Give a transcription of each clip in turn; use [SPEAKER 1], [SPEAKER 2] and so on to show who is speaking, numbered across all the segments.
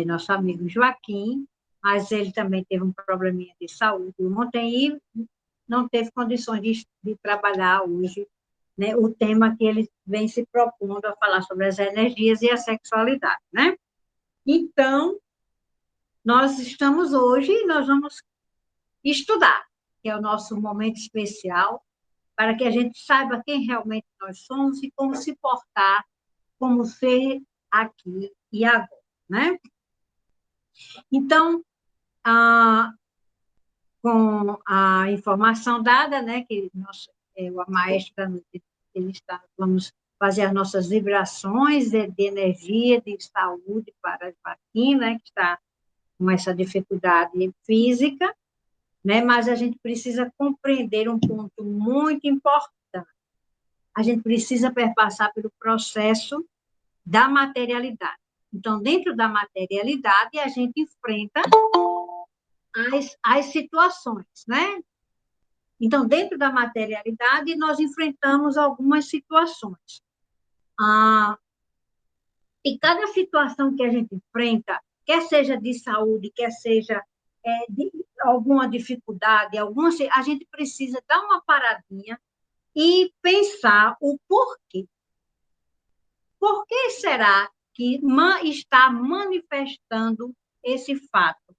[SPEAKER 1] nosso amigo Joaquim, mas ele também teve um probleminha de saúde ontem e não teve condições de trabalhar hoje, né, o tema que ele vem se propondo a falar sobre as energias e a sexualidade, né? Então, nós estamos hoje e nós vamos estudar, que é o nosso momento especial, para que a gente saiba quem realmente nós somos e como se portar como ser aqui e agora, né? Então, com a informação dada, né, que a maestra ele está, vamos fazer as nossas vibrações de energia, de saúde para a Joaquim, né, que está com essa dificuldade física, né, mas a gente precisa compreender um ponto muito importante. A gente precisa perpassar pelo processo da materialidade. Então, dentro da materialidade, a gente enfrenta as situações, né? Então, dentro da materialidade, nós enfrentamos algumas situações. E cada situação que a gente enfrenta, quer seja de saúde, quer seja de alguma dificuldade, a gente precisa dar uma paradinha e pensar o porquê. Por que será que está manifestando esse fato?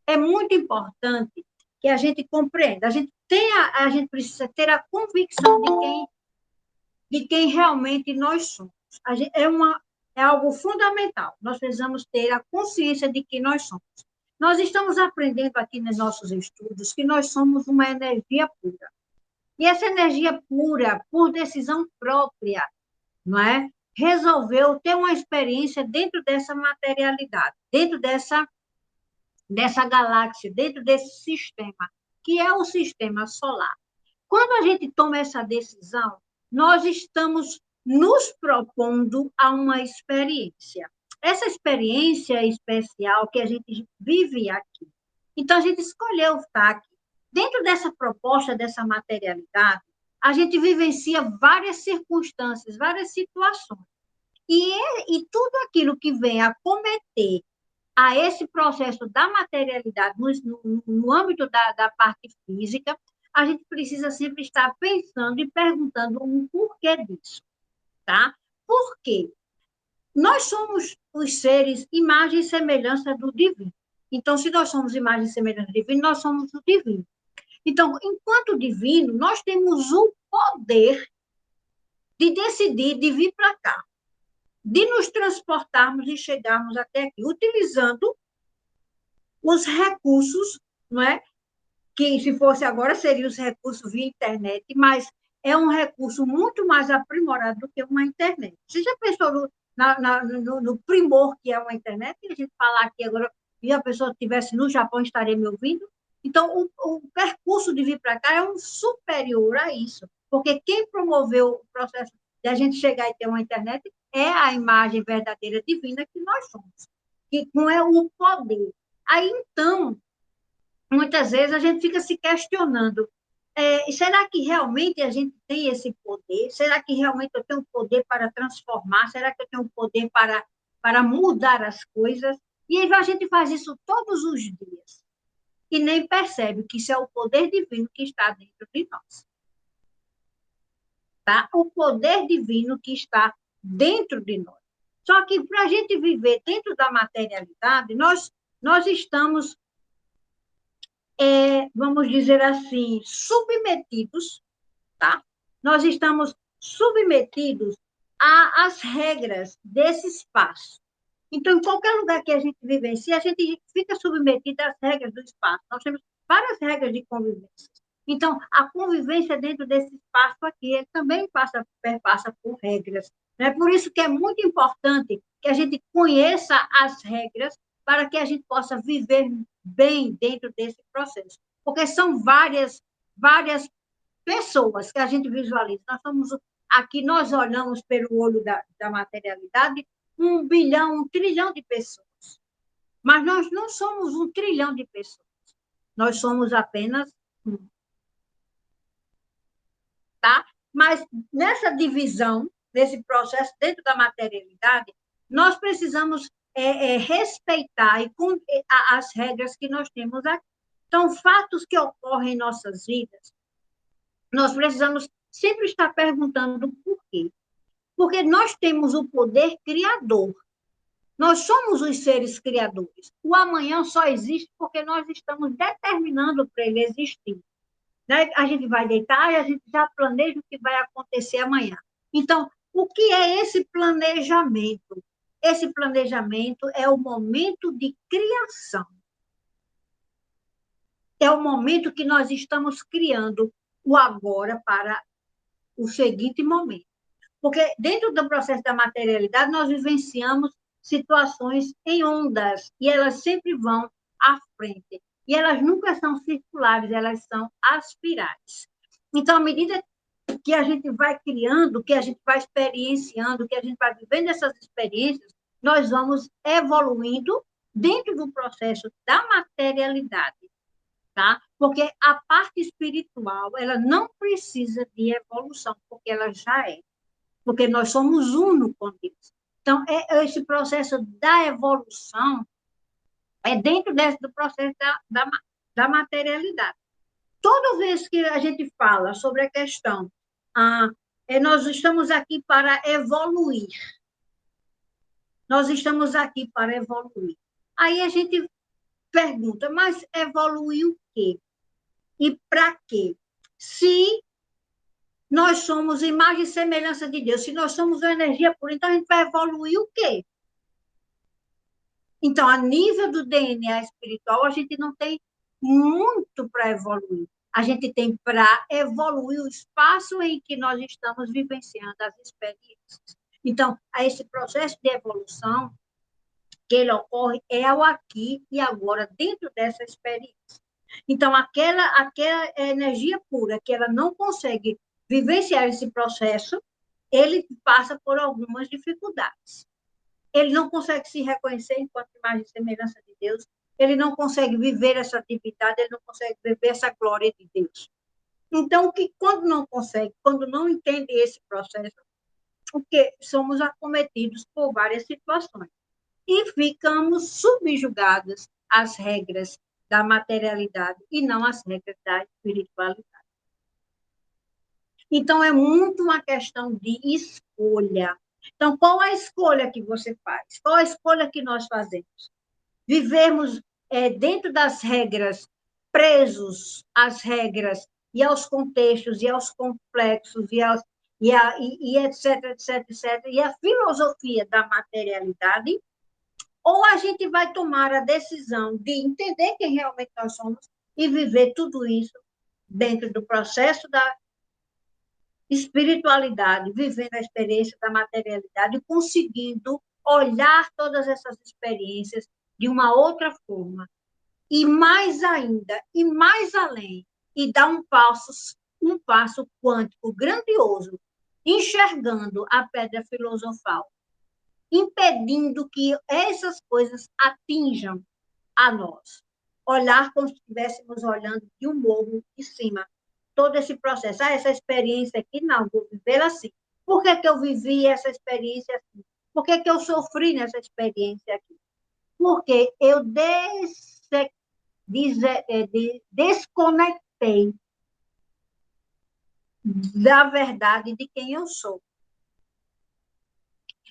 [SPEAKER 1] É muito importante que a gente compreenda. A gente precisa ter a convicção de quem realmente nós somos. É algo fundamental. Nós precisamos ter a consciência de quem nós somos. Nós estamos aprendendo aqui nos nossos estudos que nós somos uma energia pura. E essa energia pura, por decisão própria, não é? Resolveu ter uma experiência dentro dessa materialidade, dentro dessa galáxia, dentro desse sistema, que é o sistema solar. Quando a gente toma essa decisão, nós estamos nos propondo a uma experiência. Essa experiência especial que a gente vive aqui. Então, a gente escolheu estar aqui. Dentro dessa proposta, dessa materialidade, a gente vivencia várias circunstâncias, várias situações. E tudo aquilo que vem a cometer a esse processo da materialidade no âmbito da parte física, a gente precisa sempre estar pensando e perguntando o porquê disso, tá? Por quê? Nós somos os seres imagem e semelhança do divino. Então, se nós somos imagem e semelhança do divino, nós somos o divino. Então, enquanto divino, nós temos o poder de decidir, de vir para cá, de nos transportarmos e chegarmos até aqui, utilizando os recursos, não é? Que se fosse agora seriam os recursos via internet, mas é um recurso muito mais aprimorado do que uma internet. Você já pensou no primor que é uma internet? E a gente falar aqui agora, e a pessoa estivesse no Japão, estaria me ouvindo? Então, o percurso de vir para cá é um superior a isso, porque quem promoveu o processo de a gente chegar e ter uma internet é a imagem verdadeira divina que nós somos, que não é o poder. Aí, então, muitas vezes a gente fica se questionando, será que realmente a gente tem esse poder? Será que realmente eu tenho poder para transformar? Será que eu tenho poder para mudar as coisas? E aí a gente faz isso todos os dias e nem percebe que isso é o poder divino que está dentro de nós. Tá? O poder divino que está dentro de nós. Só que para a gente viver dentro da materialidade, nós estamos vamos dizer assim, submetidos, tá? Nós estamos submetidos às regras desse espaço. Então, em qualquer lugar que a gente vivencia, a gente fica submetido às regras do espaço. Nós temos várias regras de convivência. Então, a convivência dentro desse espaço aqui também perpassa por regras. É por isso que é muito importante que a gente conheça as regras para que a gente possa viver bem dentro desse processo. Porque são várias pessoas que a gente visualiza. Aqui nós olhamos pelo olho da materialidade 1 bilhão, 1 trilhão de pessoas. Mas nós não somos 1 trilhão de pessoas. Nós somos apenas um. Tá? Mas nessa divisão, nesse processo dentro da materialidade, Nós precisamos respeitar as regras que nós temos aqui. Então, fatos que ocorrem em nossas vidas, nós precisamos sempre estar perguntando por quê. Porque nós temos o poder criador. Nós somos os seres criadores. O amanhã só existe porque nós estamos determinando para ele existir. Né? A gente vai deitar e a gente já planeja o que vai acontecer amanhã. Então, o que é esse planejamento? Esse planejamento é o momento de criação. É o momento que nós estamos criando o agora para o seguinte momento. Porque dentro do processo da materialidade, nós vivenciamos situações em ondas, e elas sempre vão à frente. E elas nunca são circulares, elas são aspirais. Então, à medida que a gente vai criando, que a gente vai experienciando, que a gente vai vivendo essas experiências, nós vamos evoluindo dentro do processo da materialidade, tá? Porque a parte espiritual, ela não precisa de evolução, porque ela já é. Porque nós somos uno com Deus. Então, esse processo da evolução é dentro do processo da materialidade. Toda vez que a gente fala sobre a questão, nós estamos aqui para evoluir. Nós estamos aqui para evoluir. Aí a gente pergunta, mas evoluir o quê? E para quê? Se nós somos imagem e semelhança de Deus, se nós somos uma energia pura, então a gente vai evoluir o quê? Então, a nível do DNA espiritual, a gente não tem muito para evoluir. A gente tem para evoluir o espaço em que nós estamos vivenciando as experiências. Então, esse processo de evolução que ele ocorre é o aqui e agora, dentro dessa experiência. Então, aquela energia pura que ela não consegue vivenciar esse processo, ele passa por algumas dificuldades. Ele não consegue se reconhecer enquanto imagem e semelhança de Deus, ele não consegue viver essa atividade, ele não consegue viver essa glória de Deus. Então, quando não consegue, quando não entende esse processo, porque somos acometidos por várias situações e ficamos subjugados às regras da materialidade e não às regras da espiritualidade. Então, é muito uma questão de escolha. Então, qual a escolha que você faz? Qual a escolha que nós fazemos? Vivermos dentro das regras, presos às regras e aos contextos e aos complexos e etc, etc, etc, e a filosofia da materialidade, ou a gente vai tomar a decisão de entender quem realmente nós somos e viver tudo isso dentro do processo da espiritualidade, vivendo a experiência da materialidade, conseguindo olhar todas essas experiências de uma outra forma, e mais ainda, e mais além, e dar um passo quântico grandioso, enxergando a pedra filosofal, impedindo que essas coisas atinjam a nós. Olhar como se estivéssemos olhando de um morro de cima. Todo esse processo. Essa experiência aqui, não, vou viver assim. Por que, que eu vivi essa experiência assim? Por que, que eu sofri nessa experiência aqui? Porque eu desconectei da verdade de quem eu sou.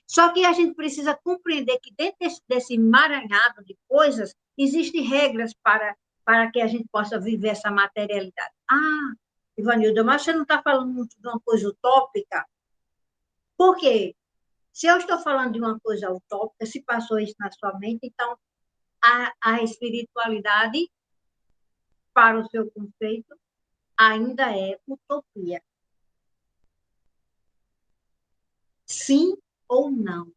[SPEAKER 1] Só que a gente precisa compreender que dentro desse emaranhado de coisas, existem regras para que a gente possa viver essa materialidade. Ivanilda, mas você não está falando muito de uma coisa utópica? Por quê? Se eu estou falando de uma coisa utópica, se passou isso na sua mente, então a espiritualidade, para o seu conceito, ainda é utopia. Sim ou não?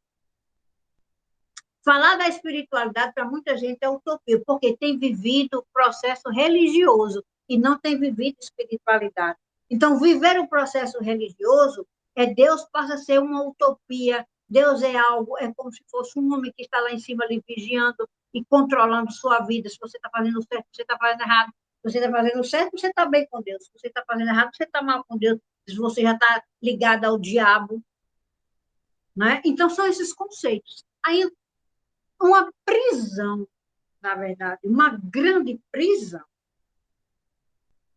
[SPEAKER 1] Falar da espiritualidade para muita gente é utopia, porque tem vivido o processo religioso e não tem vivido espiritualidade. Então, viver o processo religioso Deus passa a ser uma utopia. Deus é algo, é como se fosse um homem que está lá em cima ali vigiando e controlando sua vida. Se você está fazendo certo, se você está fazendo errado. Se você está fazendo certo, você está bem com Deus. Se você está fazendo errado, você está mal com Deus. Se você já está ligado ao diabo. Né? Então, são esses conceitos. aí uma prisão, na verdade, uma grande prisão.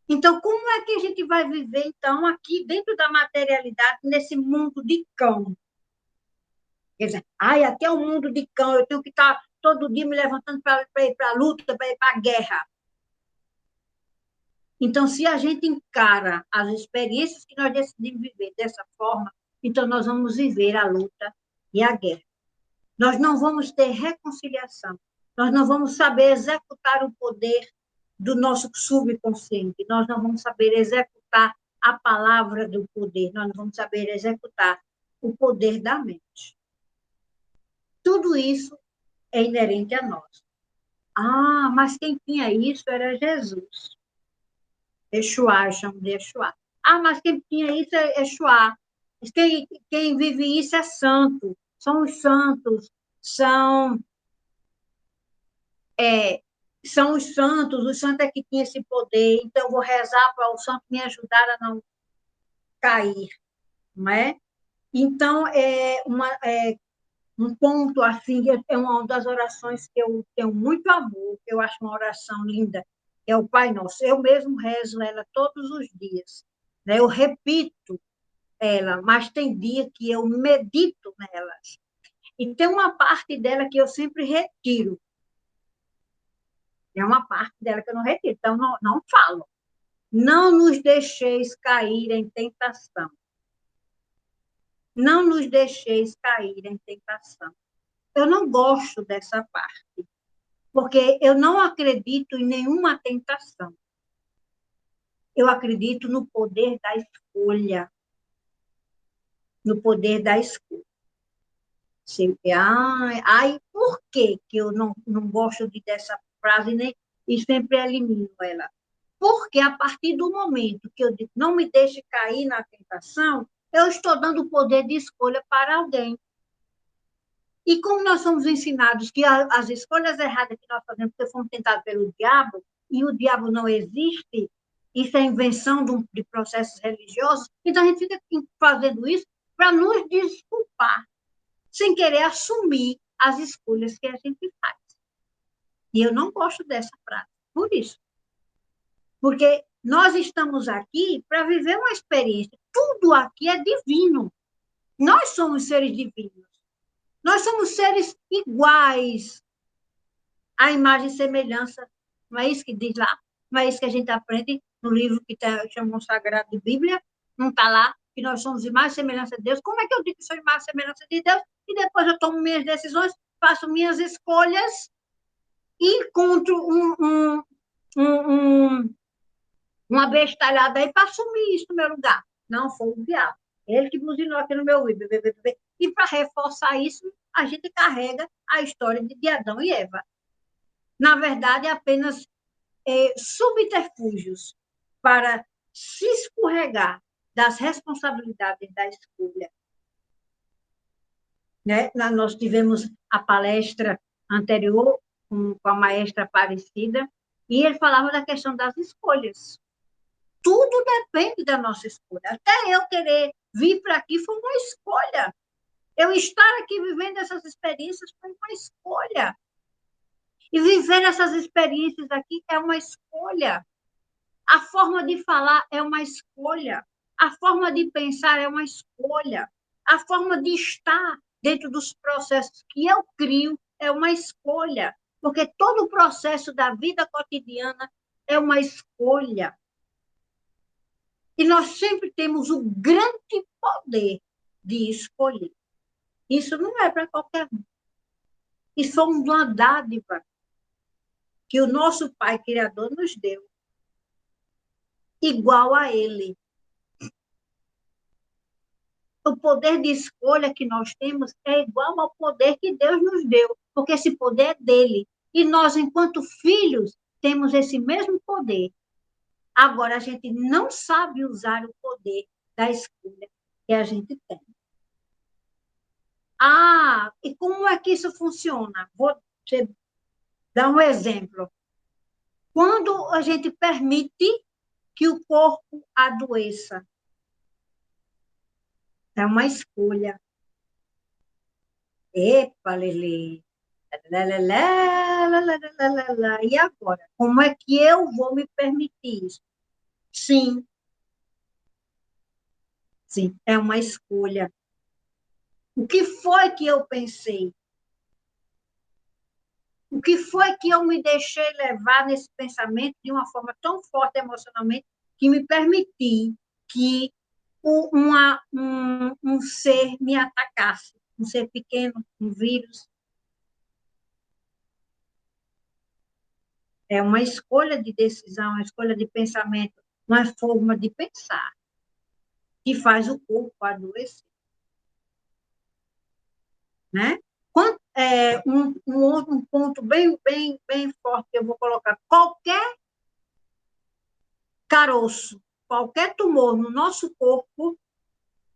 [SPEAKER 1] Então, como é que a gente vai viver, então, aqui dentro da materialidade, nesse mundo de cão? Quer dizer, ai, até o mundo de cão, eu tenho que estar todo dia me levantando para ir para a luta, para ir para a guerra. Então, se a gente encara as experiências que nós decidimos viver dessa forma, então nós vamos viver a luta e a guerra. Nós não vamos ter reconciliação. Nós não vamos saber executar o poder do nosso subconsciente. Nós não vamos saber executar a palavra do poder. Nós não vamos saber executar o poder da mente. Tudo isso é inerente a nós. Ah, mas quem tinha isso era Jesus. Exuá, eu chamo de Exuá. Ah, mas quem tinha isso é Exuá. Quem vive isso é santo. São os santos. É, são os santos é que tinham esse poder, então eu vou rezar para o santo me ajudar a não cair, não é? Então, um ponto assim, é uma das orações que eu tenho muito amor, que eu acho uma oração linda, é o Pai Nosso. Eu mesmo rezo ela todos os dias, né? Eu repito ela, mas tem dia que eu medito nelas. E tem uma parte dela que eu sempre retiro. É uma parte dela que eu não retiro, então não falo. Não nos deixeis cair em tentação. Não nos deixeis cair em tentação. Eu não gosto dessa parte, porque eu não acredito em nenhuma tentação. Eu acredito no poder da escolha. No poder da escolha. Ai, por que eu não gosto dessa frase nem, e sempre elimino ela? Porque a partir do momento que eu digo, não me deixe cair na tentação, eu estou dando o poder de escolha para alguém. E como nós somos ensinados que as escolhas erradas que nós fazemos, porque fomos tentados pelo diabo, e o diabo não existe, isso é invenção de processos religiosos, então a gente fica fazendo isso para nos desculpar, sem querer assumir as escolhas que a gente faz. E eu não gosto dessa frase, por isso. Porque nós estamos aqui para viver uma experiência. Tudo aqui é divino. Nós somos seres divinos. Nós somos seres iguais à imagem e semelhança. Não é isso que diz lá? Não é isso que a gente aprende no livro que chama Sagrado de Bíblia? Não está lá que nós somos imagem e semelhança de Deus? Como é que eu digo que sou imagem e semelhança de Deus e depois eu tomo minhas decisões, faço minhas escolhas e encontro um uma bestalhada aí para assumir isso no meu lugar? Não, foi o diabo. Ele que buzinou aqui no meu ouvido. E para reforçar isso, a gente carrega a história de Adão e Eva. Na verdade, é apenas subterfúgios para se escorregar das responsabilidades da escolha. Né? Nós tivemos a palestra anterior com a maestra Aparecida, e ele falava da questão das escolhas. Tudo depende da nossa escolha. Até eu querer vir para aqui foi uma escolha. Eu estar aqui vivendo essas experiências foi uma escolha. E viver essas experiências aqui é uma escolha. A forma de falar é uma escolha. A forma de pensar é uma escolha. A forma de estar dentro dos processos que eu crio é uma escolha. Porque todo o processo da vida cotidiana é uma escolha. E nós sempre temos o grande poder de escolher. Isso não é para qualquer um. Isso é uma dádiva que o nosso Pai Criador nos deu, igual a Ele. O poder de escolha que nós temos é igual ao poder que Deus nos deu, porque esse poder é dele. E nós, enquanto filhos, temos esse mesmo poder. Agora, a gente não sabe usar o poder da escolha que a gente tem. Ah, e como é que isso funciona? Vou te dar um exemplo. Quando a gente permite que o corpo adoeça, é uma escolha. Epa, Lele. Lá, lá, lá, lá, lá, lá, lá, lá. E agora? Como é que eu vou me permitir isso? Sim, sim, é uma escolha. O que foi que eu pensei? O que foi que eu me deixei levar nesse pensamento de uma forma tão forte emocionalmente que me permiti que um ser me atacasse, um ser pequeno, um vírus? É uma escolha de decisão, uma escolha de pensamento, uma forma de pensar que faz o corpo adoecer, né? Um ponto bem forte que eu vou colocar: qualquer caroço, qualquer tumor no nosso corpo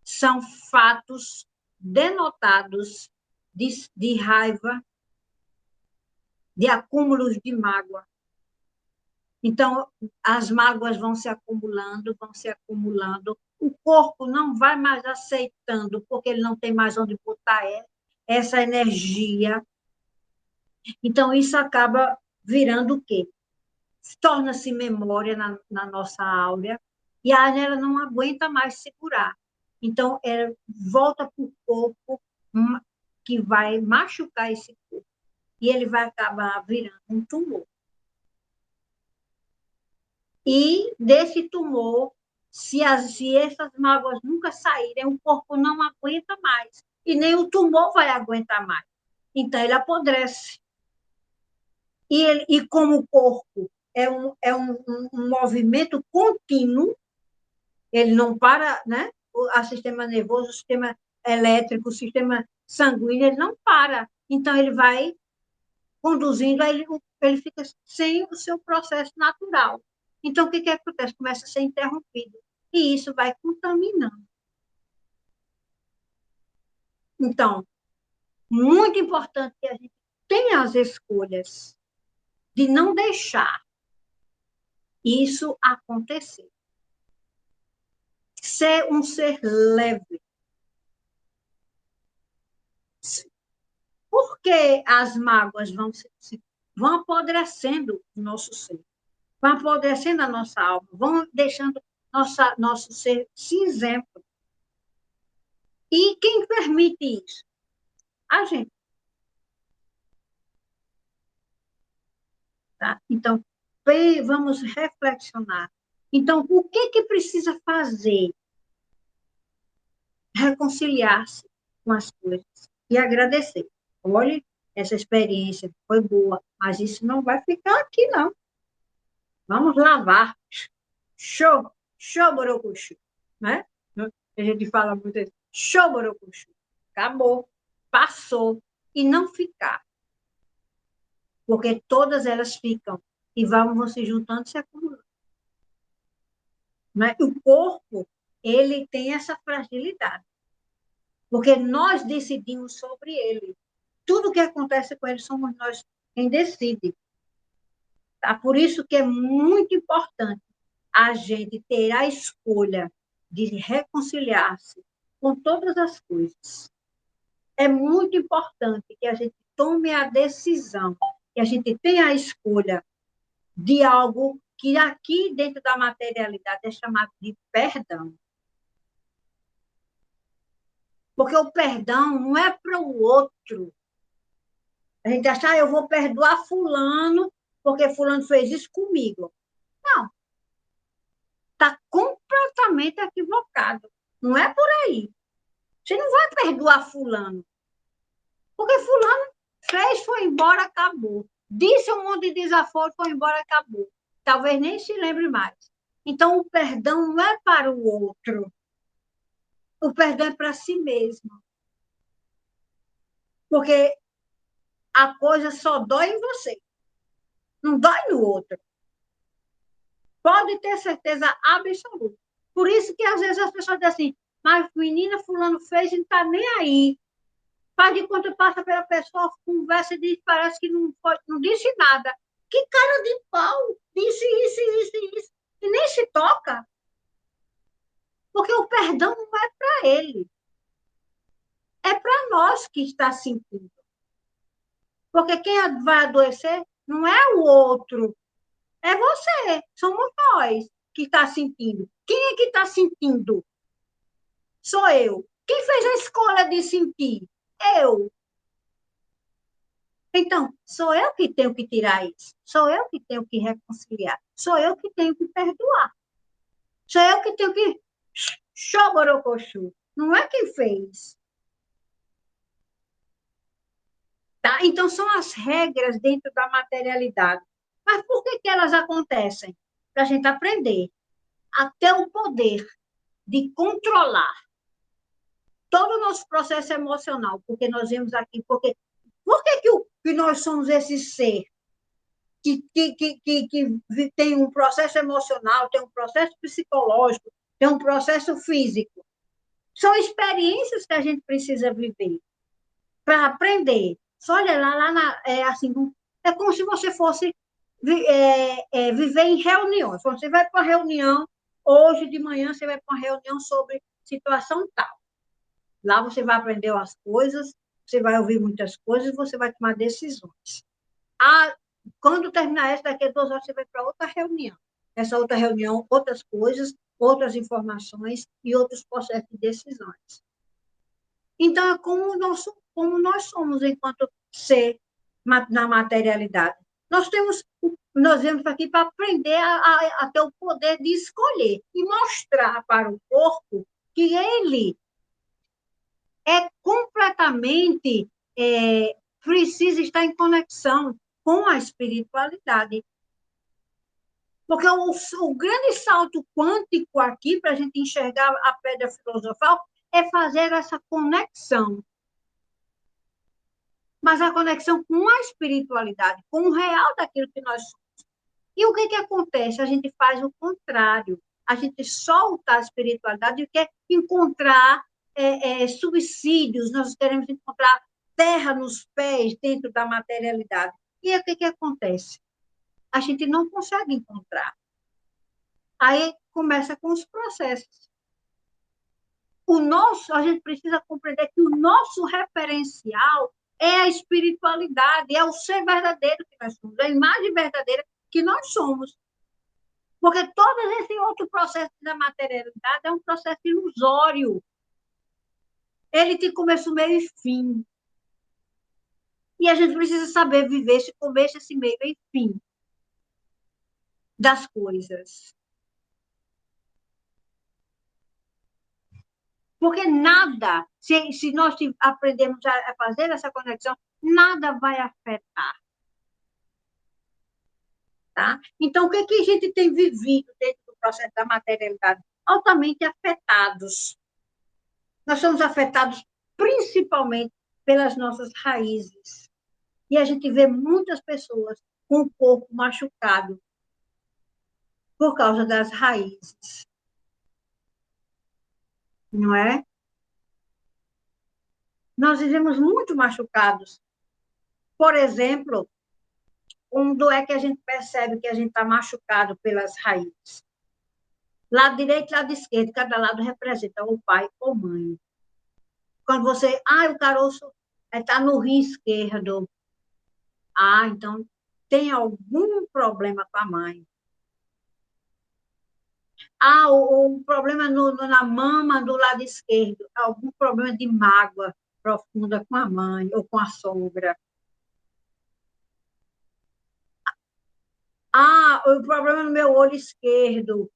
[SPEAKER 1] são fatos denotados de raiva, de acúmulos de mágoa. Então, as mágoas vão se acumulando, vão se acumulando. O corpo não vai mais aceitando, porque ele não tem mais onde botar essa energia. Então, isso acaba virando o quê? Torna-se memória na nossa áurea, e a ela não aguenta mais segurar. Então, ela volta para o corpo que vai machucar esse corpo, e ele vai acabar virando um tumor. E desse tumor, se essas mágoas nunca saírem, o corpo não aguenta mais, e nem o tumor vai aguentar mais. Então, ele apodrece. E como o corpo é um movimento contínuo, ele não para, né? O sistema nervoso, o sistema elétrico, o sistema sanguíneo, ele não para. Então, ele vai conduzindo, aí ele fica sem o seu processo natural. Então, o que acontece? Começa a ser interrompido. E isso vai contaminando. Então, muito importante que a gente tenha as escolhas de não deixar isso acontecer. Ser um ser leve. Porque as mágoas vão apodrecendo o nosso ser, vão apodrecendo a nossa alma, vão deixando nosso ser cinzento. E quem permite isso? A gente. Tá? Então, vamos reflexionar. Então, o que precisa fazer? Reconciliar-se com as coisas e agradecer. Olha, essa experiência foi boa, mas isso não vai ficar aqui, não. Vamos lavar. Show, show, borocuchu, né? A gente fala muito isso. Show, borocuchu. Acabou, passou. E não ficar, porque todas elas ficam e vão se juntando e se acumulando. Né? O corpo, ele tem essa fragilidade, porque nós decidimos sobre ele. Tudo que acontece com ele somos nós quem decide. Tá? Por isso que é muito importante a gente ter a escolha de reconciliar-se com todas as coisas. É muito importante que a gente tome a decisão, que a gente tenha a escolha de algo que aqui dentro da materialidade é chamado de perdão. Porque o perdão não é para o outro. A gente acha, eu vou perdoar fulano porque fulano fez isso comigo. Não, está completamente equivocado. Não é por aí. Você não vai perdoar fulano, porque fulano fez, foi embora, acabou. Disse um monte de desaforo, foi embora, acabou. Talvez nem se lembre mais. Então, o perdão não é para o outro. O perdão é para si mesmo. Porque a coisa só dói em você, não dói no outro. Pode ter certeza absoluta. Por isso que às vezes as pessoas dizem assim, mas menina fulano fez e não está nem aí. Faz de conta, passa pela pessoa, conversa e diz, parece que não disse nada. Que cara de pau! Disse isso, isso, isso. E nem se toca. Porque o perdão não é para ele. é para nós que está sentindo. Porque quem vai adoecer não é o outro, é você, somos nós que está sentindo. Quem é que está sentindo? Sou eu. Quem fez a escolha de sentir? Eu. Então, sou eu que tenho que tirar isso. Sou eu que tenho que reconciliar. Sou eu que tenho que perdoar. Sou eu que tenho que xoborocochu. Não é quem fez. Tá? Então, são as regras dentro da materialidade. Mas por que elas acontecem? Para a gente aprender a ter o poder de controlar todo o nosso processo emocional, porque nós vemos aqui, por que nós somos esse ser que tem um processo emocional, tem um processo psicológico, tem um processo físico? São experiências que a gente precisa viver para aprender. Só olha assim, é como se você fosse viver em reuniões. Você vai para uma reunião, hoje de manhã você vai para uma reunião sobre situação tal. Lá você vai aprender as coisas, você vai ouvir muitas coisas, você vai tomar decisões. Ah, quando terminar essa, daqui a 2 horas você vai para outra reunião. Essa outra reunião, outras coisas, outras informações e outros processos de decisões. Então, é como nós somos enquanto ser na materialidade. Nós vemos aqui para aprender a ter o poder de escolher e mostrar para o corpo que ele é completamente precisa estar em conexão com a espiritualidade. Porque o grande salto quântico aqui, para a gente enxergar a pedra filosofal, é fazer essa conexão. Mas a conexão com a espiritualidade, com o real daquilo que nós somos. E o que acontece? A gente faz o contrário. A gente solta a espiritualidade e quer encontrar subsídios, nós queremos encontrar terra nos pés dentro da materialidade. E aí, o que acontece? A gente não consegue encontrar. Aí começa com os processos. A gente precisa compreender que o nosso referencial é a espiritualidade, é o ser verdadeiro que nós somos, a imagem verdadeira que nós somos. Porque todo esse outro processo da materialidade é um processo ilusório. Ele tem começo, meio e fim. E a gente precisa saber viver esse começo, esse meio e fim das coisas. Porque nada, se nós aprendemos a fazer essa conexão, nada vai afetar. Tá? Então, o que a gente tem vivido dentro do processo da materialidade? Altamente afetados. Nós somos afetados principalmente pelas nossas raízes. E a gente vê muitas pessoas com o corpo machucado por causa das raízes. Não é? Nós vivemos muito machucados. Por exemplo, quando é que a gente percebe que a gente está machucado pelas raízes? Lado direito e lado esquerdo, cada lado representa ou pai ou mãe. Quando você, o caroço está no rim esquerdo. Então tem algum problema com a mãe. O problema na mama do lado esquerdo, algum problema de mágoa profunda com a mãe ou com a sogra. O problema no meu olho esquerdo,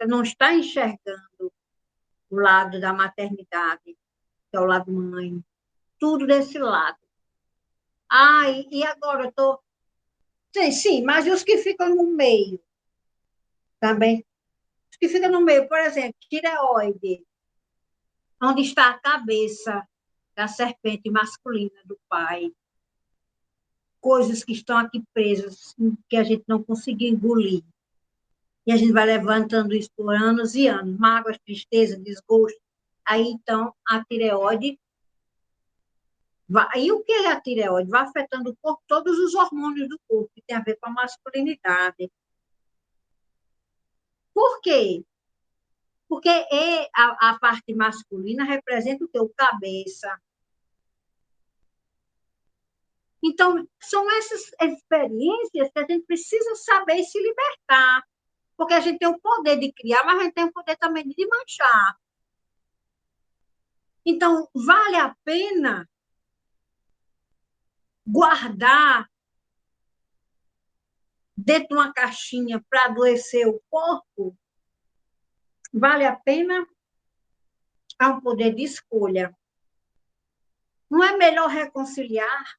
[SPEAKER 1] não está enxergando o lado da maternidade, que é o lado mãe. Tudo desse lado. E agora eu estou... Sim, mas os que ficam no meio também. Os que ficam no meio, por exemplo, tireoide, onde está a cabeça da serpente masculina do pai. Coisas que estão aqui presas, que a gente não conseguiu engolir. E a gente vai levantando isso por anos e anos. Mágoas, tristeza, desgosto. Aí, então, a tireoide... E o que é a tireoide? Vai afetando o corpo, todos os hormônios do corpo, que tem a ver com a masculinidade. Por quê? Porque a parte masculina representa o teu cabeça. Então, são essas experiências que a gente precisa saber se libertar. Porque a gente tem o poder de criar, mas a gente tem o poder também de desmanchar. Então, vale a pena guardar dentro de uma caixinha para adoecer o corpo? Vale a pena? Há um poder de escolha. Não é melhor reconciliar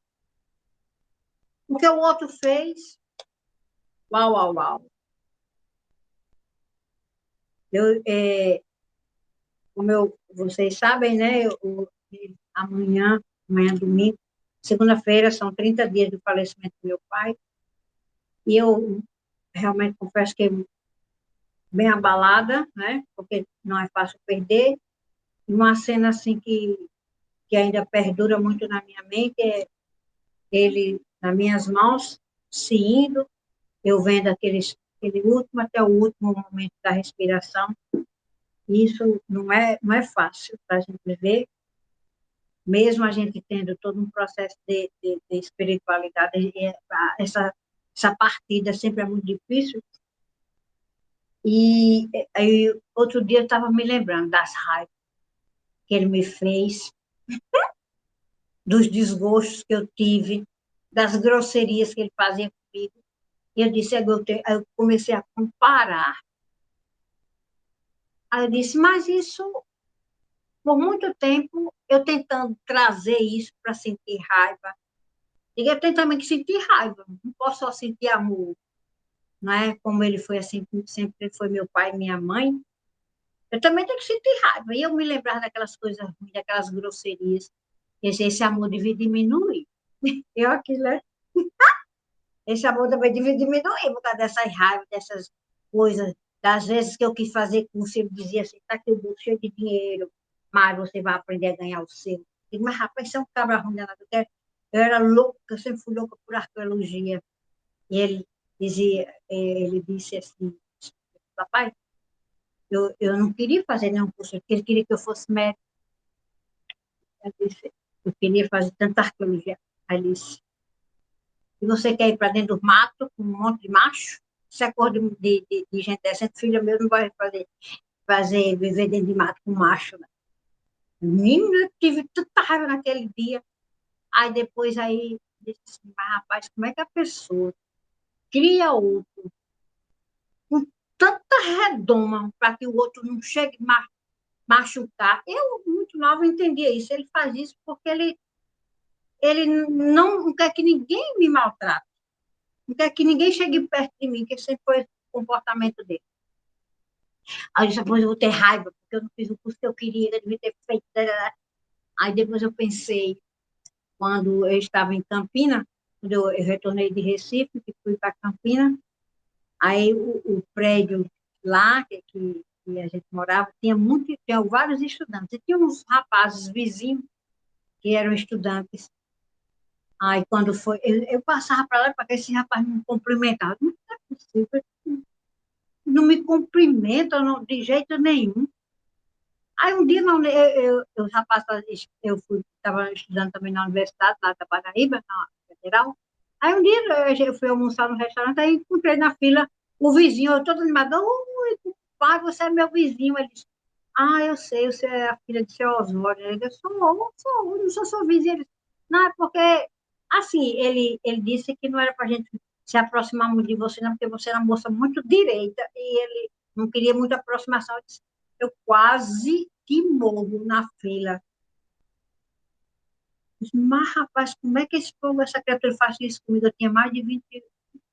[SPEAKER 1] o que o outro fez? Uau, uau, uau. Eu, vocês sabem, né? Amanhã domingo, segunda-feira, são 30 dias do falecimento do meu pai. E eu realmente confesso que bem abalada, né? Porque não é fácil perder. E uma cena assim que ainda perdura muito na minha mente é ele nas minhas mãos, se indo, eu vendo aquele último até o último momento da respiração. E isso não é fácil para a gente ver, mesmo a gente tendo todo um processo de espiritualidade, essa partida sempre é muito difícil. E aí, outro dia eu estava me lembrando das raivas que ele me fez, dos desgostos que eu tive, das grosserias que ele fazia comigo. E eu disse, eu comecei a comparar. Aí eu disse, mas isso, por muito tempo, eu tentando trazer isso para sentir raiva. E eu tenho também que sentir raiva, não posso só sentir amor, não é? Como ele foi assim, sempre foi meu pai e minha mãe. Eu também tenho que sentir raiva. E eu me lembrar daquelas coisas ruins, daquelas grosserias. Esse amor devia diminuir. Eu aquilo, né? Esse amor também devia diminuir por causa dessas raivas, dessas coisas. Das vezes que eu quis fazer curso, ele dizia assim, está aqui o bolso cheio de dinheiro, mas você vai aprender a ganhar o seu. Eu digo, mas rapaz, você é um cabra ruim danado. Eu era louca, eu sempre fui louca por arqueologia. E ele disse assim, papai, eu não queria fazer nenhum curso, porque ele queria que eu fosse médico. Eu disse, eu queria fazer tanta arqueologia. Aí ele disse, e você quer ir para dentro do mato com um monte de macho? Você é cor de gente decente, filha meu não vai viver dentro de mato com macho. Né? Menino, eu tive tanta raiva naquele dia. Aí depois disse assim, mas rapaz, como é que a pessoa cria outro com tanta redoma para que o outro não chegue a machucar? Eu, muito nova, entendia isso. Ele faz isso porque ele não quer que ninguém me maltrate. Não quer que ninguém chegue perto de mim, que sempre foi o comportamento dele. Aí eu disse, depois eu vou ter raiva, porque eu não fiz o curso que eu queria, eu devia ter feito. Aí depois eu pensei, quando eu estava em Campina, quando eu retornei de Recife, que fui para Campina, aí o prédio lá, que a gente morava, tinha vários estudantes, e tinha uns rapazes vizinhos que eram estudantes. Aí quando foi, eu passava para lá para que esse rapaz me cumprimentava. Não é possível, não me cumprimenta não, de jeito nenhum. Aí um dia, não, os rapazes, eu estava estudando também na universidade, lá da Paraíba, na Federal. Aí um dia eu fui almoçar no restaurante, aí encontrei na fila o vizinho, eu todo animado, oi, pai, você é meu vizinho. Ele disse, eu sei, você é a filha de seu Oswaldo. Eu disse, eu não sou seu vizinho. Ele disse, não, é porque, assim, ele disse que não era para a gente se aproximar muito de você, não, porque você era uma moça muito direita, e ele não queria muita aproximação. Eu disse, eu quase que morro na fila. Mas, rapaz, como é que essa criatura faz isso comigo? Eu tinha mais de 20,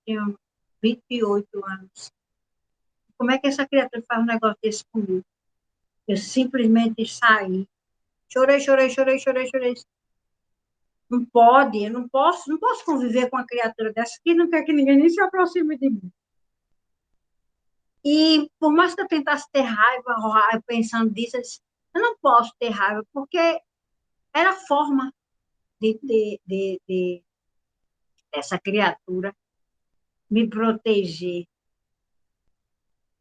[SPEAKER 1] tinha 28 anos. Como é que essa criatura faz um negócio desse comigo? Eu simplesmente saí. Chorei, chorei, chorei, chorei, chorei. Não pode, eu não posso conviver com uma criatura dessa que não quer que ninguém nem se aproxime de mim. E por mais que eu tentasse ter raiva pensando nisso, eu não posso ter raiva, porque era a forma dessa criatura me proteger.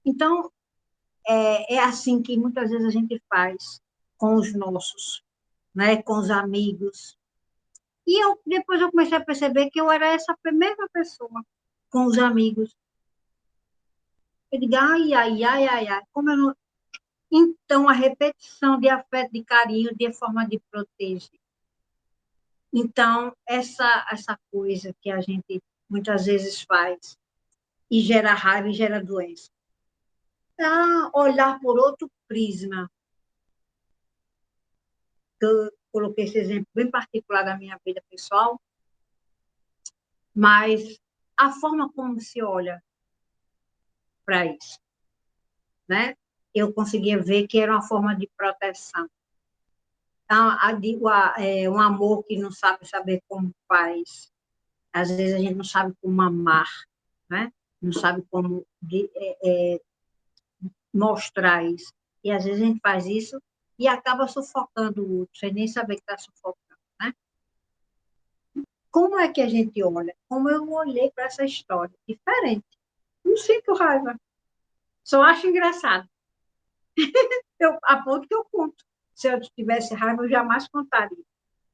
[SPEAKER 1] Então, é assim que muitas vezes a gente faz com os nossos, né? Com os amigos. E depois eu comecei a perceber que eu era essa mesma pessoa com os amigos. Eu digo, ai, ai, ai, ai, ai, como eu não... Então, a repetição de afeto, de carinho, de forma de proteger. Então, essa coisa que a gente muitas vezes faz e gera raiva e gera doença. Olhar por outro prisma, que eu coloquei esse exemplo bem particular da minha vida pessoal, mas a forma como se olha para isso, né? Eu conseguia ver que era uma forma de proteção. Então, um amor que não sabe saber como faz. Às vezes a gente não sabe como amar, né? Não sabe como mostrar isso. E às vezes a gente faz isso e acaba sufocando o outro, sem nem saber que está sufocando, né? Como é que a gente olha? Como eu olhei para essa história? Diferente. Não sinto raiva. Só acho engraçado. A ponto que eu conto. Se eu tivesse raiva, eu jamais contaria.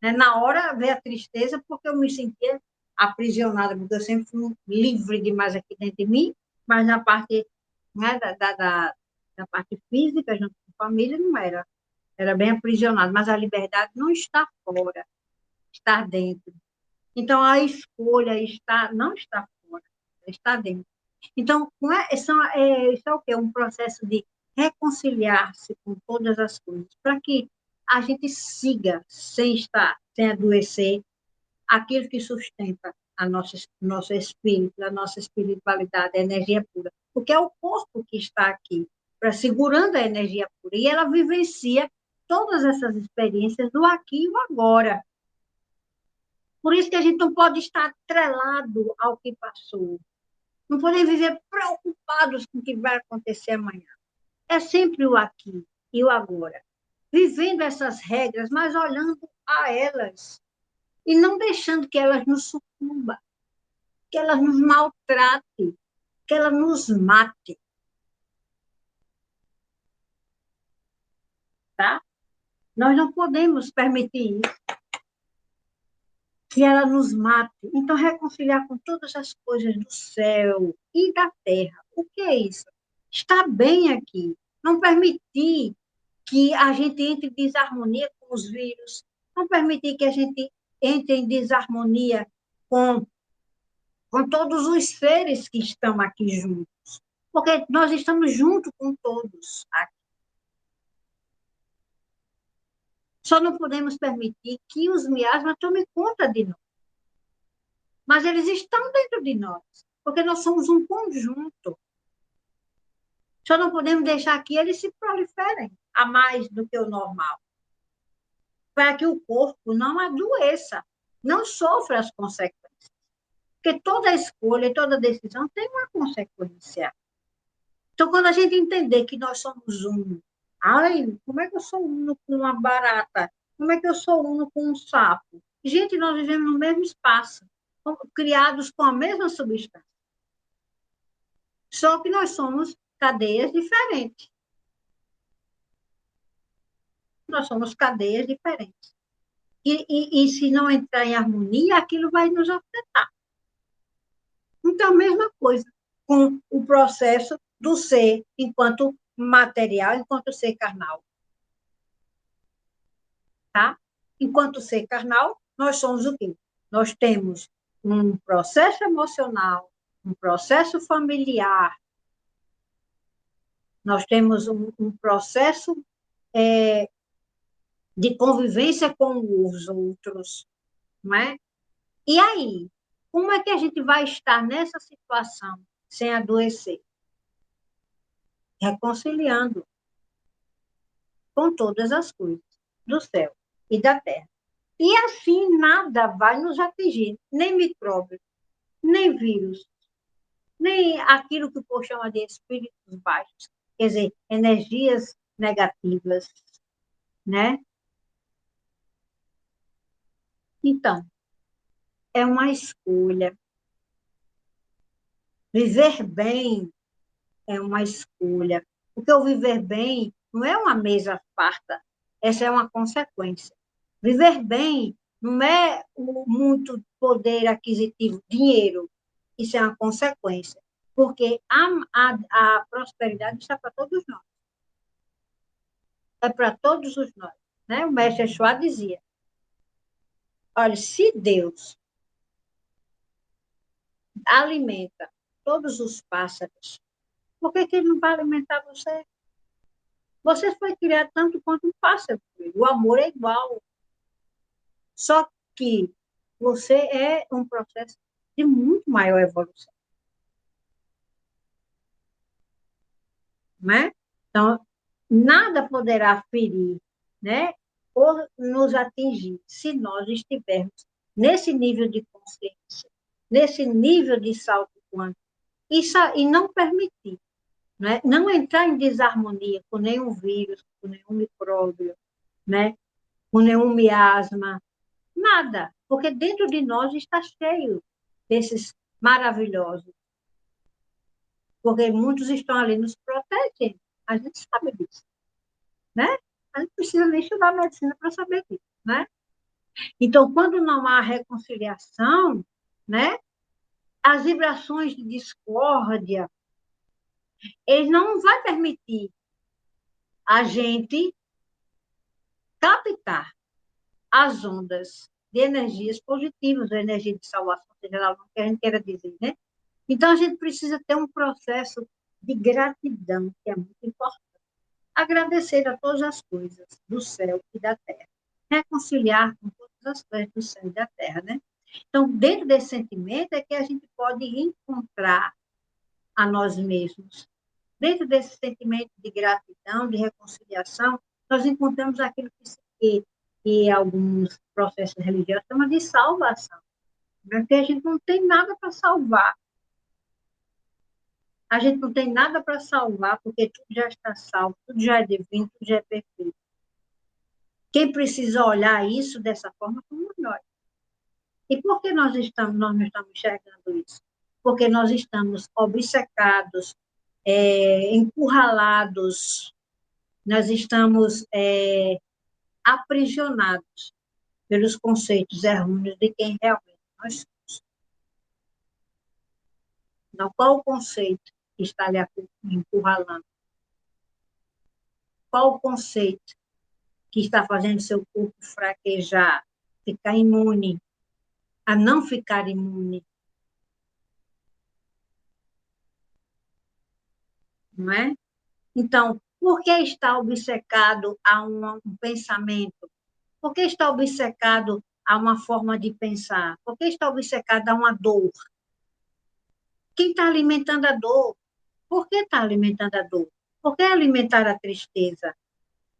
[SPEAKER 1] Né? Na hora veio a tristeza, porque eu me sentia aprisionada, porque eu sempre fui livre demais aqui dentro de mim, mas na parte, né, da parte física, junto com a família, não era. Era bem aprisionado, mas a liberdade não está fora, está dentro. Então, a escolha não está fora, está dentro. Então, isso é o quê? Um processo de reconciliar-se com todas as coisas, para que a gente siga sem adoecer, aquilo que sustenta nosso espírito, a nossa espiritualidade, a energia pura. Porque é o corpo que está aqui, segurando a energia pura, e ela vivencia todas essas experiências do aqui e o agora. Por isso que a gente não pode estar atrelado ao que passou. Não podemos viver preocupados com o que vai acontecer amanhã. É sempre o aqui e o agora. Vivendo essas regras, mas olhando a elas e não deixando que elas nos sucumbam, que elas nos maltratem, que elas nos matem, tá? Nós não podemos permitir isso, que ela nos mate. Então, reconciliar com todas as coisas do céu e da terra. O que é isso? Estar bem aqui. Não permitir que a gente entre em desarmonia com os vírus. Não permitir que a gente entre em desarmonia com, com todos os seres que estão aqui juntos. Porque nós estamos juntos com todos aqui. Só não podemos permitir que os miasmas tomem conta de nós. Mas eles estão dentro de nós, porque nós somos um conjunto. Só não podemos deixar que eles se proliferem a mais do que o normal, para que o corpo não adoeça, não sofra as consequências. Porque toda escolha, toda decisão tem uma consequência. Então, quando a gente entender que nós somos um, ai, como é que eu sou uno com uma barata? Como é que eu sou uno com um sapo? Gente, nós vivemos no mesmo espaço, criados com a mesma substância. Só que nós somos cadeias diferentes. Nós somos cadeias diferentes. E se não entrar em harmonia, aquilo vai nos afetar. Então, a mesma coisa com o processo do ser enquanto material, enquanto ser carnal. Tá? Enquanto ser carnal, nós somos o quê? Nós temos um processo emocional, um processo familiar, nós temos um processo de convivência com os outros, não é? E aí, como é que a gente vai estar nessa situação sem adoecer? Reconciliando com todas as coisas do céu e da terra. E assim nada vai nos atingir, nem micróbios, nem vírus, nem aquilo que o povo chama de espíritos baixos, quer dizer, energias negativas, né? Então, é uma escolha. Viver bem é uma escolha. Porque o viver bem não é uma mesa farta, essa é uma consequência. Viver bem não é muito poder aquisitivo, dinheiro, isso é uma consequência. Porque a prosperidade está para todos nós, é para todos os nós. Né? O mestre Yeshua dizia, olha, se Deus alimenta todos os pássaros, por que ele não vai alimentar você? Você foi criado tanto quanto um pássaro. O amor é igual. Só que você é um processo de muito maior evolução. Né? Então, nada poderá ferir, né? Ou nos atingir se nós estivermos nesse nível de consciência, nesse nível de salto quântico, e não permitir, né? Não entrar em desarmonia com nenhum vírus, com nenhum micróbio, né? Com nenhum miasma, nada, porque dentro de nós está cheio desses maravilhosos, porque muitos estão ali nos protegendo, a gente sabe disso, né? A gente não precisa nem estudar medicina para saber disso, né? Então, quando não há reconciliação, né? As vibrações de discórdia, eles não vão permitir a gente captar as ondas de energias positivas, a energia de salvação, seja lá o que a gente queira dizer, né? Então, a gente precisa ter um processo de gratidão, que é muito importante. Agradecer a todas as coisas do céu e da terra. Reconciliar com todas as coisas do céu e da terra, né? Então, dentro desse sentimento é que a gente pode encontrar a nós mesmos. Dentro desse sentimento de gratidão, de reconciliação, nós encontramos aquilo que alguns processos religiosos chamam de salvação. Porque a gente não tem nada para salvar. A gente não tem nada para salvar, porque tudo já está salvo, tudo já é divino, tudo já é perfeito. Quem precisa olhar isso dessa forma somos nós. E por que nós não estamos enxergando isso? Porque nós estamos obcecados, encurralados, nós estamos aprisionados pelos conceitos errôneos de quem realmente nós somos. Não, qual o conceito que está lhe encurralando? Qual o conceito que está fazendo seu corpo fraquejar, ficar imune, a não ficar imune? Não é? Então, por que está obcecado a um pensamento? Por que está obcecado a uma forma de pensar? Por que está obcecado a uma dor? Quem está alimentando a dor? Por que está alimentando a dor? Por que alimentar a tristeza?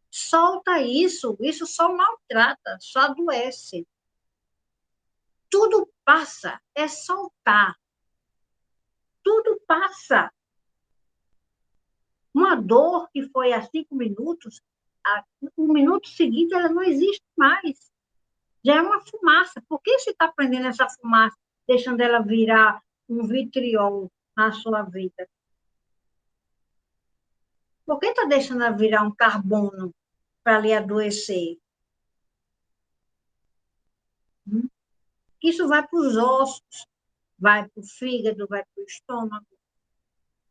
[SPEAKER 1] Solta isso só maltrata, só adoece. Tudo passa, é soltar. Tudo passa. Uma dor que foi há 5 minutos, um minuto seguinte ela não existe mais. Já é uma fumaça. Por que você está prendendo essa fumaça, deixando ela virar um vitriol na sua vida? Por que está deixando ela virar um carbono para lhe adoecer? Isso vai para os ossos, vai para o fígado, vai para o estômago,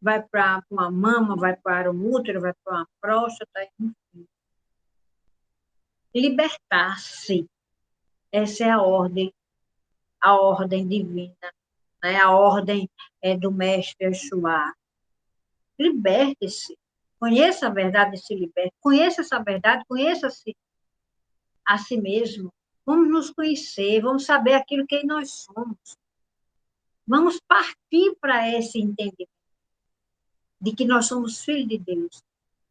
[SPEAKER 1] vai para uma mama, vai para o útero, vai para uma próstata, enfim. Libertar-se. Essa é a ordem divina, né? A ordem do mestre Yeshua. Liberte-se. Conheça a verdade e se liberte. Conheça essa verdade, conheça-se a si mesmo. Vamos nos conhecer, vamos saber aquilo que nós somos. Vamos partir para esse entendimento de que nós somos filhos de Deus.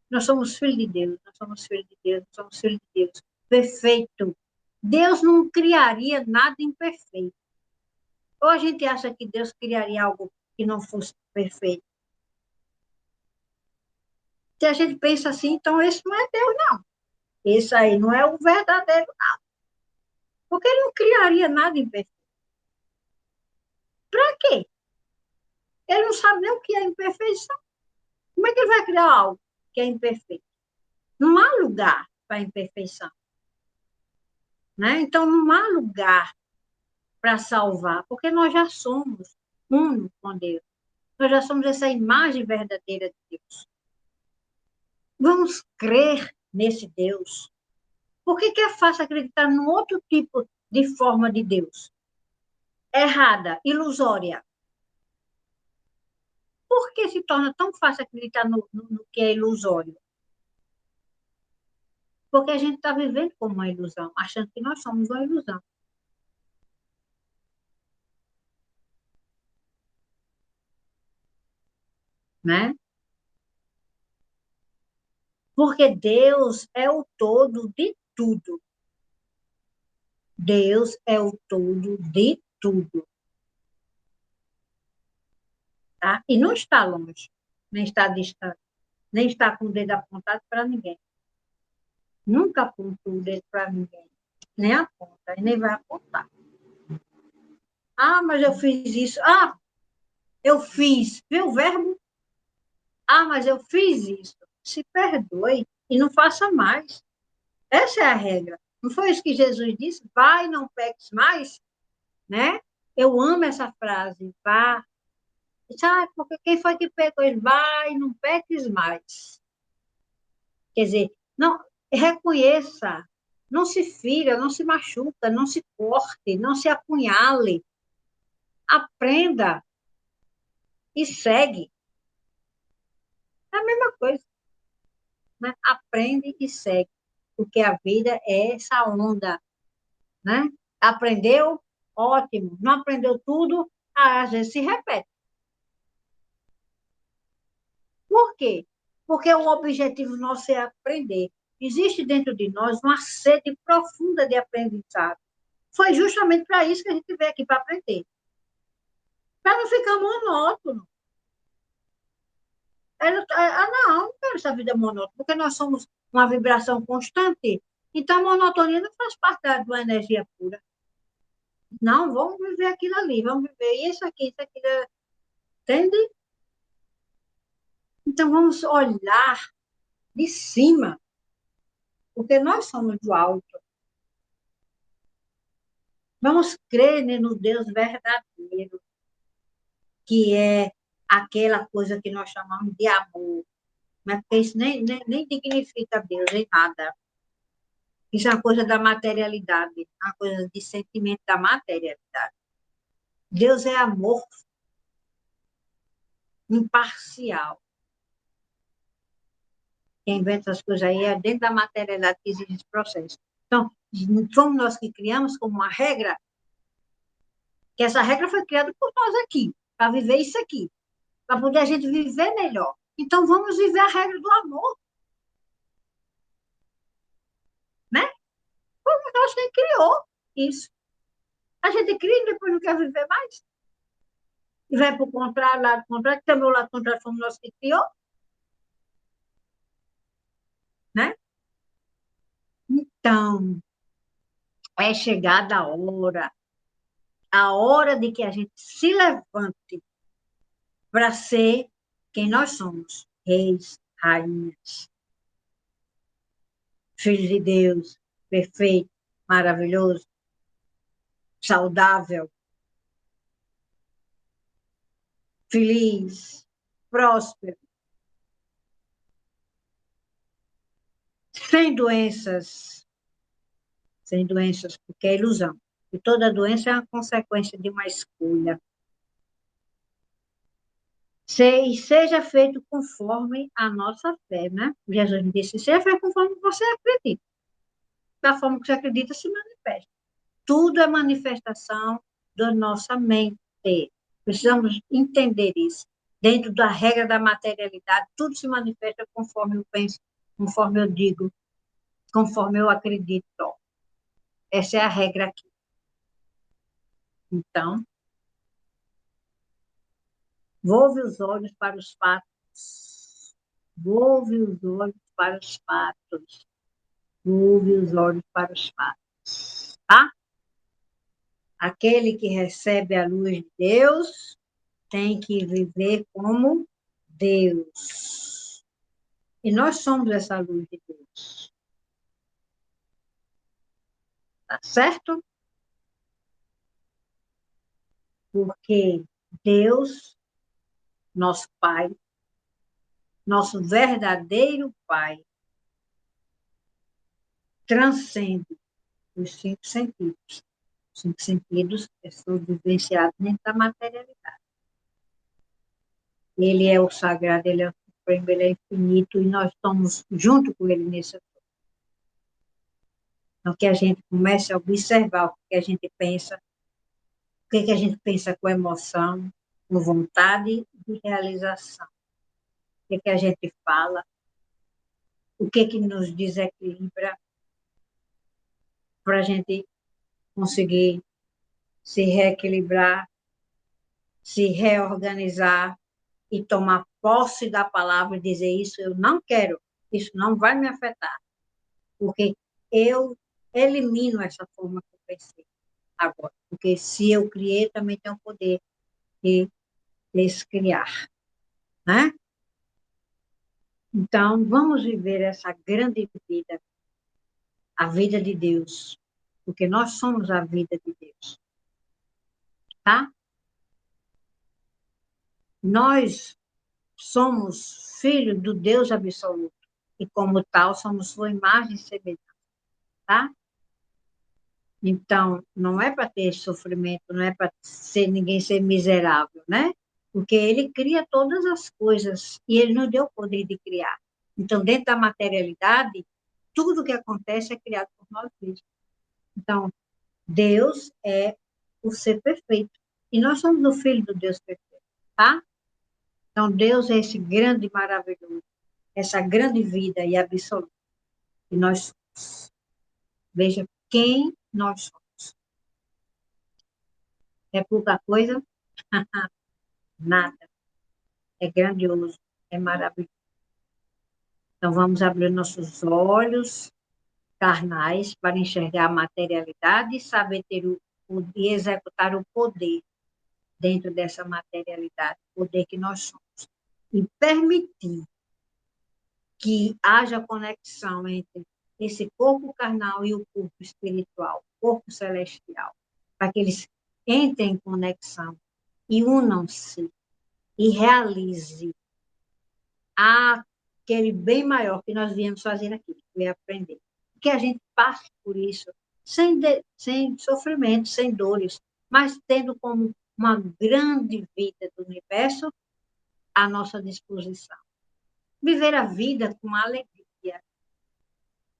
[SPEAKER 1] Nós somos filhos de Deus, nós somos filhos de Deus, nós somos filhos de Deus. Perfeito. Deus não criaria nada imperfeito. Ou a gente acha que Deus criaria algo que não fosse perfeito? Se a gente pensa assim, então esse não é Deus, não. Esse aí não é o verdadeiro, não. Porque ele não criaria nada imperfeito. Para quê? Ele não sabe nem o que é imperfeição. Como é que ele vai criar algo que é imperfeito. Não há lugar para a imperfeição. Né? Então, não há lugar para salvar, porque nós já somos uno com Deus. Nós já somos essa imagem verdadeira de Deus. Vamos crer nesse Deus. Por que é fácil acreditar num outro tipo de forma de Deus? Errada, ilusória. Por que se torna tão fácil acreditar no que é ilusório? Porque a gente está vivendo como uma ilusão, achando que nós somos uma ilusão. Né? Porque Deus é o todo de tudo. Deus é o todo de tudo. Tá? E não está longe, nem está distante, nem está com o dedo apontado para ninguém. Nunca apontou o dedo para ninguém. Nem aponta, e nem vai apontar. Ah, mas eu fiz isso. Ah, eu fiz. Viu o verbo? Ah, mas eu fiz isso. Se perdoe e não faça mais. Essa é a regra. Não foi isso que Jesus disse? Vai, não peques mais, né? Eu amo essa frase. Vá. Sabe, porque quem foi que pecou? Ele vai, não peques mais. Quer dizer, não, reconheça, não se fira, não se machuca, não se corte, não se apunhale. Aprenda e segue. É a mesma coisa, né? Aprende e segue. Porque a vida é essa onda, né? Aprendeu? Ótimo. Não aprendeu tudo? Às vezes se repete. Por quê? Porque o objetivo nosso é aprender. Existe dentro de nós uma sede profunda de aprendizado. Foi justamente para isso que a gente veio aqui para aprender. Para não ficar monótono. Não quero essa vida monótona, porque nós somos uma vibração constante. Então, a monotonia não faz parte de uma energia pura. Não, vamos viver aquilo ali, vamos viver isso aqui, entende? Então, vamos olhar de cima, porque nós somos do alto. Vamos crer no Deus verdadeiro, que é aquela coisa que nós chamamos de amor. Mas porque isso nem dignifica Deus em nada. Isso é uma coisa da materialidade, uma coisa de sentimento da materialidade. Deus é amor imparcial. Quem inventa essas coisas aí é dentro da materialidade que existe esse processo. Então, fomos nós que criamos como uma regra, que essa regra foi criada por nós aqui, para viver isso aqui, para poder a gente viver melhor. Então, vamos viver a regra do amor, né? Como nós que criou isso. A gente cria e depois não quer viver mais. E vai para o contrário, lado contrário, que também o lado contrário fomos nós que criou, né? Então, é chegada a hora de que a gente se levante para ser quem nós somos, reis, rainhas, filhos de Deus, perfeito, maravilhoso, saudável, feliz, próspero, sem doenças, sem doenças, porque é ilusão. E toda doença é uma consequência de uma escolha. Seja feito conforme a nossa fé, né? Jesus disse, seja feito conforme você acredita. Da forma que você acredita, se manifesta. Tudo é manifestação da nossa mente. Precisamos entender isso. Dentro da regra da materialidade, tudo se manifesta conforme eu penso, conforme eu digo, conforme eu acredito. Essa é a regra aqui. Então, volve os olhos para os fatos. Volve os olhos para os fatos. Volve os olhos para os fatos. Tá? Aquele que recebe a luz de Deus tem que viver como Deus. E nós somos essa luz de Deus. Tá certo? Porque Deus, nosso Pai, nosso verdadeiro Pai, transcende os 5 sentidos. Os 5 sentidos são vivenciados dentro da materialidade. Ele é o sagrado, ele é o supremo, ele é infinito, e nós estamos junto com ele nesse. Então, que a gente comece a observar o que a gente pensa, o que a gente pensa com emoção, com vontade de realização, o que a gente fala, o que nos desequilibra, para a gente conseguir se reequilibrar, se reorganizar e tomar posse da palavra e dizer isso eu não quero, isso não vai me afetar, porque eu elimino essa forma que eu pensei agora, porque se eu criei, também tenho o poder de descriar, né? Então, vamos viver essa grande vida, a vida de Deus, porque nós somos a vida de Deus, tá? Nós somos filhos do Deus absoluto, e como tal, somos sua imagem e semelhança, tá? Então, não é para ter sofrimento, não é para ninguém ser miserável, né? Porque ele cria todas as coisas e ele nos deu o poder de criar. Então, dentro da materialidade, tudo que acontece é criado por nós mesmos. Então, Deus é o ser perfeito. E nós somos o filho do Deus perfeito, tá? Então, Deus é esse grande e maravilhoso, essa grande vida e absoluta. E nós somos. Veja quem nós somos. É pouca coisa? Nada. É grandioso, é maravilhoso. Então, vamos abrir nossos olhos carnais para enxergar a materialidade e saber e executar o poder dentro dessa materialidade, o poder que nós somos. E permitir que haja conexão entre esse corpo carnal e o corpo espiritual, o corpo celestial, para que eles entrem em conexão e unam-se e realizem aquele bem maior que nós viemos fazer aqui, que é aprender. Que a gente passe por isso sem sofrimento, sem dores, mas tendo como uma grande vida do universo à nossa disposição. Viver a vida com alegria,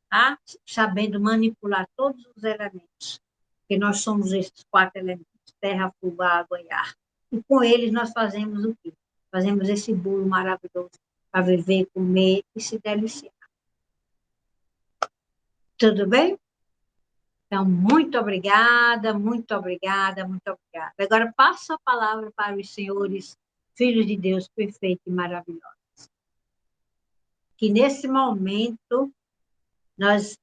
[SPEAKER 1] tá? Sabendo manipular todos os elementos, porque nós somos esses 4 elementos, terra, fogo, água e ar. E com eles nós fazemos o quê? Fazemos esse bolo maravilhoso para viver, comer e se deliciar. Tudo bem? Então, muito obrigada, muito obrigada, muito obrigada. Agora passo a palavra para os senhores, filhos de Deus, perfeitos e maravilhosos. Que nesse momento nós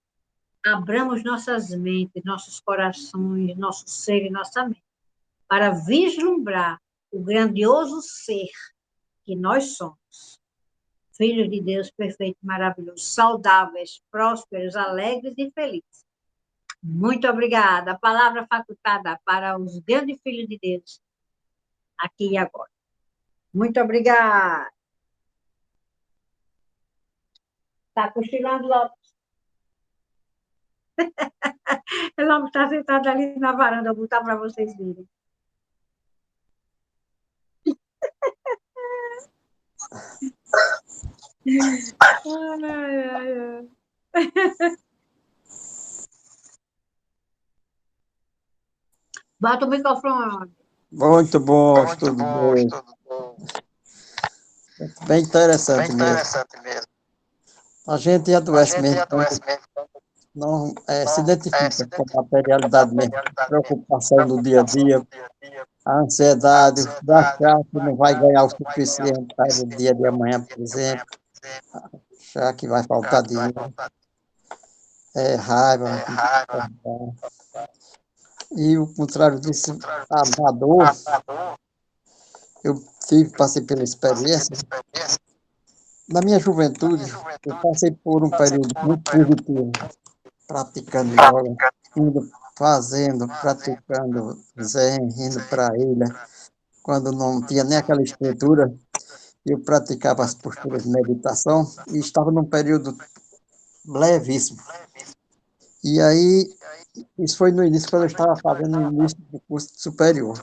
[SPEAKER 1] abramos nossas mentes, nossos corações, nosso ser e nossa mente, para vislumbrar o grandioso ser que nós somos. Filhos de Deus, perfeitos e maravilhosos, saudáveis, prósperos, alegres e felizes. Muito obrigada. A palavra facultada para os grandes filhos de Deus, aqui e agora. Muito obrigada. Está cochilando, Lopes? Lopes está sentado ali na varanda, vou botar para vocês verem. Ai, ai, ai. Bota o microfone.
[SPEAKER 2] Muito bom, tudo bem. Bem interessante mesmo. A gente adoece mesmo quando não se identifica com a materialidade mesmo. Preocupação do dia a dia, a ansiedade, de achar que não vai ganhar o suficiente para o dia de amanhã, por exemplo, achar que vai faltar dinheiro, raiva. E o contrário disso, a dor, eu passei pela experiência, Na minha juventude, eu passei por um período muito positivo, praticando yoga, indo, fazendo, praticando zen, indo para a ilha. Quando não tinha nem aquela estrutura, eu praticava as posturas de meditação e estava num período levíssimo. E aí, isso foi no início, quando eu estava fazendo o início do curso superior.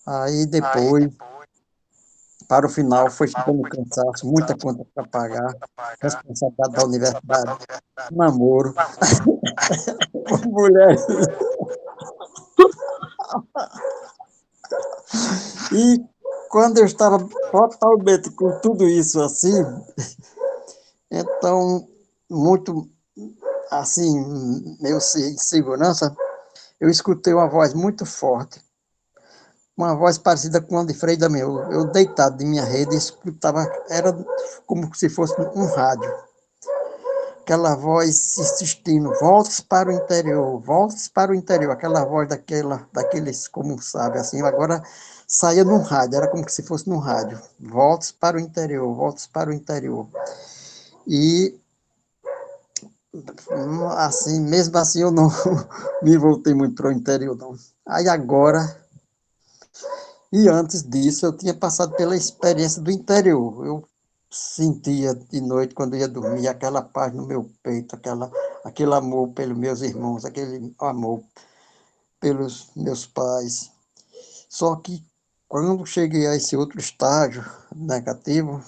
[SPEAKER 2] Aí depois, para o final, foi chegando cansaço, muita conta para pagar, responsabilidade da universidade, namoro, mulher. E quando eu estava totalmente com tudo isso assim, então, muito assim, meio sem segurança, eu escutei uma voz muito forte, uma voz parecida com a de Frei Damião. Eu deitado de minha rede, escutava, era como se fosse um rádio. Aquela voz insistindo, volte para o interior, volte para o interior. Aquela voz daqueles, como sabe, assim, agora saía num rádio, era como se fosse num rádio. Volte para o interior, volte para o interior. E assim, mesmo assim eu não me voltei muito para o interior, não. Aí agora, e antes disso, eu tinha passado pela experiência do interior. Eu sentia de noite, quando ia dormir, aquela paz no meu peito, aquele amor pelos meus irmãos, aquele amor pelos meus pais. Só que quando cheguei a esse outro estágio negativo,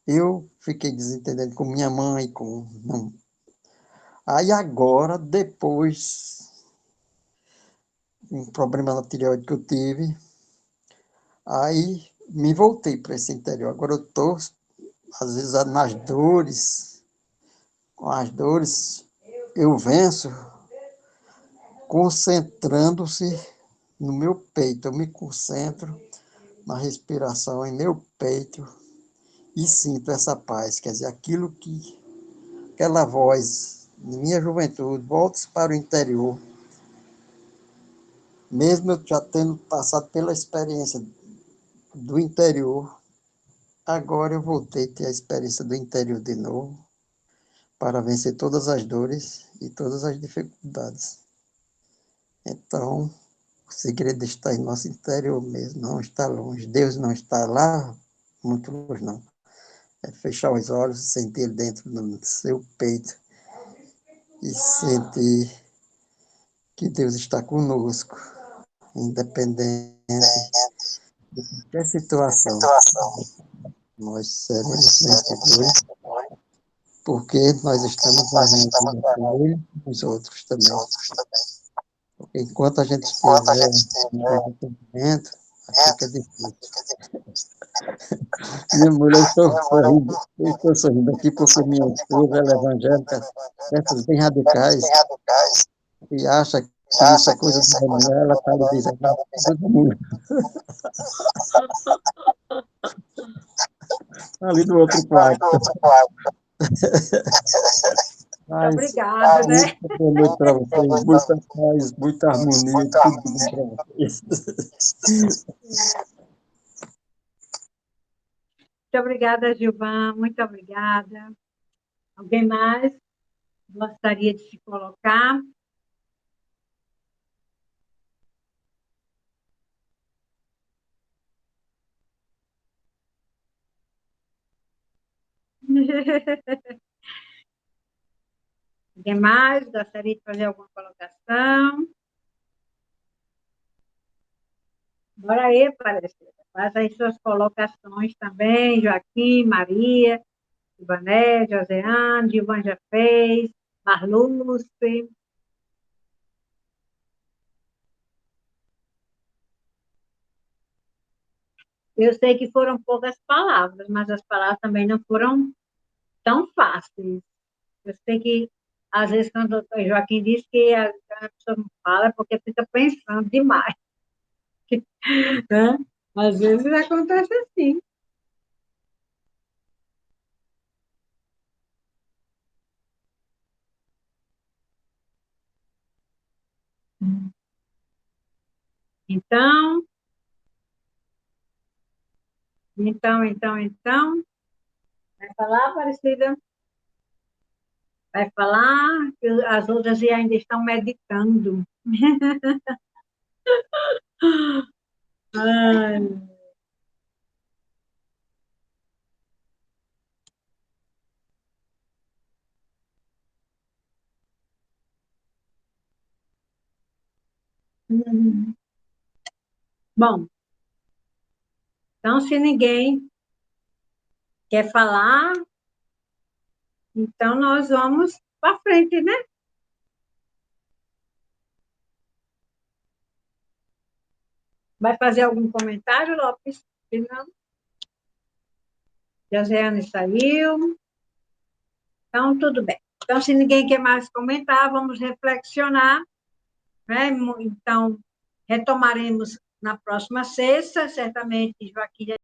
[SPEAKER 2] eu fiquei desentendendo com minha mãe, com... Não. Aí agora, depois, um problema na tireoide que eu tive, aí me voltei para esse interior. Agora eu estou, às vezes, nas dores, com as dores, eu venço concentrando-se no meu peito. Eu me concentro na respiração em meu peito e sinto essa paz. Quer dizer, aquela voz de minha juventude, volte para o interior, mesmo eu já tendo passado pela experiência do interior, agora eu voltei a ter a experiência do interior de novo, para vencer todas as dores e todas as dificuldades. Então, o segredo está em nosso interior mesmo, não está longe. Deus não está lá, muito longe não. É fechar os olhos, sentir ele dentro do seu peito e sentir que Deus está conosco, independente de qualquer situação. Nós seremos vencedores, porque nós estamos fazendo vida por ele e os outros também. Porque enquanto a gente estiver no arrependimento, fica difícil. Minha mulher, estou sorrindo aqui porque minha esposa ela é evangélica, dessas bem radicais, e acha que isso é coisa da mulher, ela está lhe dizendo, "Não, é coisa da mulher." Ali do outro quarto.
[SPEAKER 1] Muito
[SPEAKER 2] Mas,
[SPEAKER 1] obrigada, né?
[SPEAKER 2] muita boa noite para vocês, muita paz, muita harmonia, tudo de bom para vocês.
[SPEAKER 1] Muito obrigada, Gilvan. Muito obrigada. Alguém mais gostaria de se colocar? Alguém mais gostaria de fazer alguma colocação? Bora aí, Palestina. Faz aí suas colocações também, Joaquim, Maria, Ivané, Joseane, Gilvan já fez, Marluce. Eu sei que foram poucas palavras, mas as palavras também não foram tão fáceis. Eu sei que, às vezes, quando o Joaquim diz que a pessoa não fala, é porque fica pensando demais, né? Às vezes acontece assim. Então, então. Vai falar, Aparecida? Vai falar que as outras ainda estão meditando. Ai. Bom, então, se ninguém quer falar, então nós vamos para frente, né? Vai fazer algum comentário, Lopes? Se não, Josiane saiu. Então, tudo bem. Então, se ninguém quer mais comentar, vamos reflexionar, né? Então, retomaremos na próxima sexta, certamente, Joaquim